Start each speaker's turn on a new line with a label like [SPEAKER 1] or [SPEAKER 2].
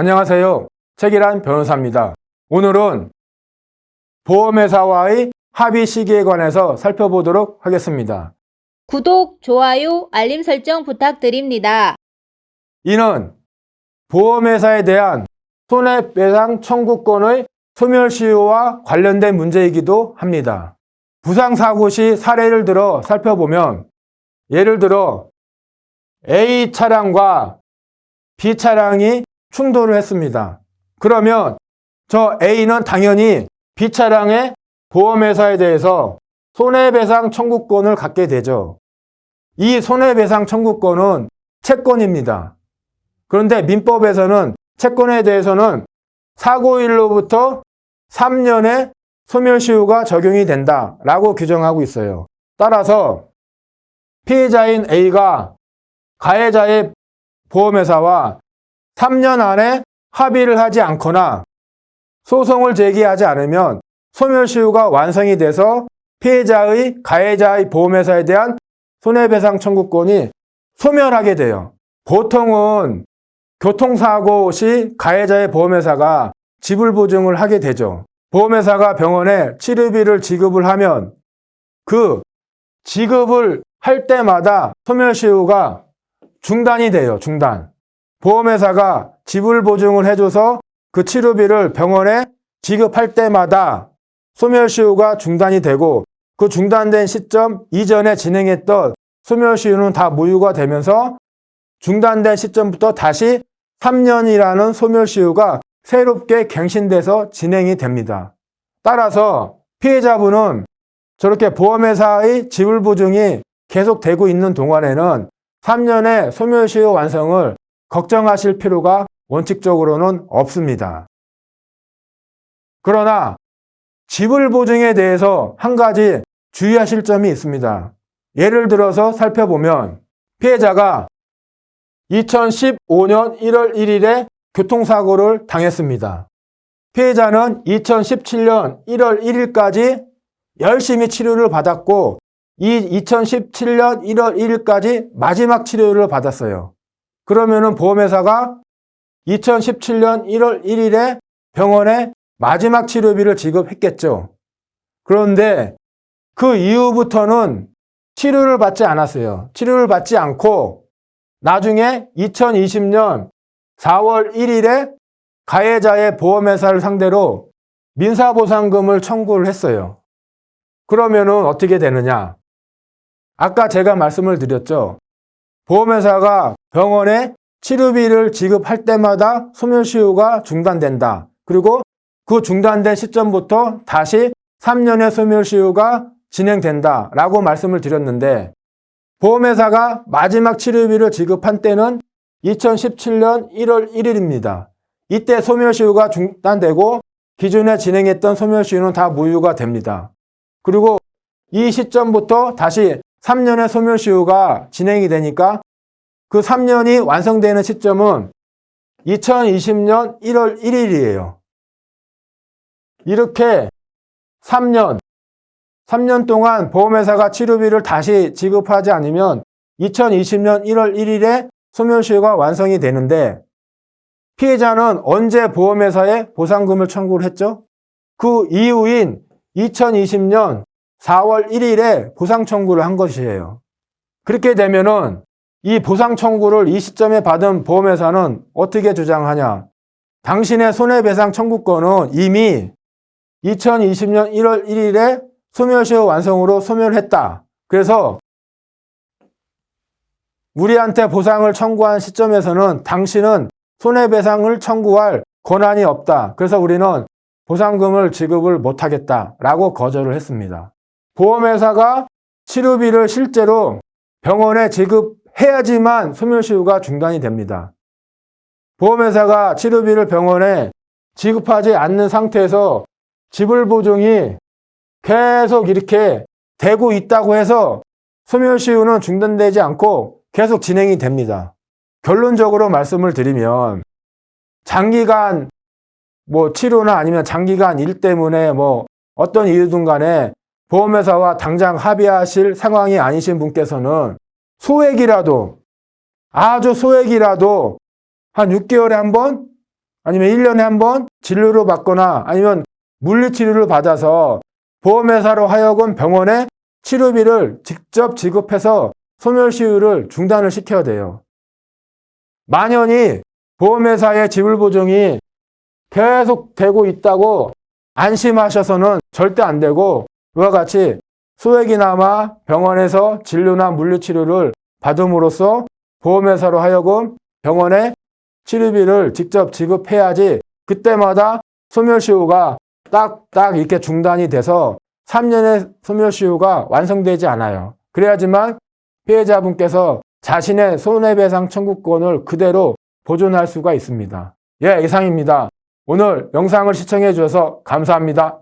[SPEAKER 1] 안녕하세요. 책이란 변호사입니다. 오늘은 보험회사와의 합의 시기에 관해서 살펴보도록 하겠습니다.
[SPEAKER 2] 구독, 좋아요, 알림 설정 부탁드립니다.
[SPEAKER 1] 이는 보험회사에 대한 손해배상 청구권의 소멸시효와 관련된 문제이기도 합니다. 부상사고 시 사례를 들어 살펴보면, 예를 들어 A 차량과 B 차량이 충돌을 했습니다. 그러면 저 A는 당연히 B 차량의 보험회사에 대해서 손해배상 청구권을 갖게 되죠. 이 손해배상 청구권은 채권입니다. 그런데 민법에서는 채권에 대해서는 사고일로부터 3년의 소멸시효가 적용이 된다라고 규정하고 있어요. 따라서 피해자인 A가 가해자의 보험회사와 3년 안에 합의를 하지 않거나 소송을 제기하지 않으면 소멸시효가 완성이 돼서 피해자의 가해자의 보험회사에 대한 손해배상 청구권이 소멸하게 돼요. 보통은 교통사고 시 가해자의 보험회사가 지불보증을 하게 되죠. 보험회사가 병원에 치료비를 지급을 하면 그 지급을 할 때마다 소멸시효가 중단이 돼요. 중단. 보험회사가 지불보증을 해줘서 그 치료비를 병원에 지급할 때마다 소멸시효가 중단이 되고, 그 중단된 시점 이전에 진행했던 소멸시효는 다 무효가 되면서 중단된 시점부터 다시 3년이라는 소멸시효가 새롭게 갱신돼서 진행이 됩니다. 따라서 피해자분은 저렇게 보험회사의 지불보증이 계속되고 있는 동안에는 3년의 소멸시효 완성을 걱정하실 필요가 원칙적으로는 없습니다. 그러나 지불보증에 대해서 한 가지 주의하실 점이 있습니다. 예를 들어서 살펴보면 피해자가 2015년 1월 1일에 교통사고를 당했습니다. 피해자는 2017년 1월 1일까지 열심히 치료를 받았고, 이 2017년 1월 1일까지 마지막 치료를 받았어요. 그러면은 보험회사가 2017년 1월 1일에 병원에 마지막 치료비를 지급했겠죠. 그런데 그 이후부터는 치료를 받지 않았어요. 치료를 받지 않고 나중에 2020년 4월 1일에 가해자의 보험회사를 상대로 민사보상금을 청구를 했어요. 그러면은 어떻게 되느냐? 아까 제가 말씀을 드렸죠. 보험회사가 병원에 치료비를 지급할 때마다 소멸시효가 중단된다. 그리고 그 중단된 시점부터 다시 3년의 소멸시효가 진행된다 라고 말씀을 드렸는데, 보험회사가 마지막 치료비를 지급한 때는 2017년 1월 1일입니다. 이때 소멸시효가 중단되고 기존에 진행했던 소멸시효는 다 무효가 됩니다. 그리고 이 시점부터 다시 3년의 소멸시효가 진행이 되니까 그 3년이 완성되는 시점은 2020년 1월 1일이에요. 이렇게 3년 동안 보험회사가 치료비를 다시 지급하지 않으면 2020년 1월 1일에 소멸시효가 완성이 되는데, 피해자는 언제 보험회사에 보상금을 청구를 했죠? 그 이후인 2020년 4월 1일에 보상 청구를 한 것이에요. 그렇게 되면은 이 보상 청구를 이 시점에 받은 보험회사는 어떻게 주장하냐? 당신의 손해배상 청구권은 이미 2020년 1월 1일에 소멸시효 완성으로 소멸했다. 그래서 우리한테 보상을 청구한 시점에서는 당신은 손해배상을 청구할 권한이 없다. 그래서 우리는 보상금을 지급을 못하겠다라고 거절을 했습니다. 보험회사가 치료비를 실제로 병원에 지급해야지만 소멸시효가 중단이 됩니다. 보험회사가 치료비를 병원에 지급하지 않는 상태에서 지불보증이 계속 이렇게 되고 있다고 해서 소멸시효는 중단되지 않고 계속 진행이 됩니다. 결론적으로 말씀을 드리면, 장기간 치료나 아니면 장기간 일 때문에 어떤 이유든 간에 보험회사와 당장 합의하실 상황이 아니신 분께서는 소액이라도, 아주 소액이라도 한 6개월에 한 번 아니면 1년에 한 번 진료를 받거나 아니면 물리치료를 받아서 보험회사로 하여금 병원에 치료비를 직접 지급해서 소멸시효를 중단을 시켜야 돼요. 만연히 보험회사의 지불보증이 계속 되고 있다고 안심하셔서는 절대 안 되고, 그와 같이 소액이나마 병원에서 진료나 물리치료를 받음으로써 보험회사로 하여금 병원에 치료비를 직접 지급해야지 그때마다 소멸시효가 딱 이렇게 중단이 돼서 3년의 소멸시효가 완성되지 않아요. 그래야지만 피해자분께서 자신의 손해배상 청구권을 그대로 보존할 수가 있습니다. 예, 이상입니다. 오늘 영상을 시청해 주셔서 감사합니다.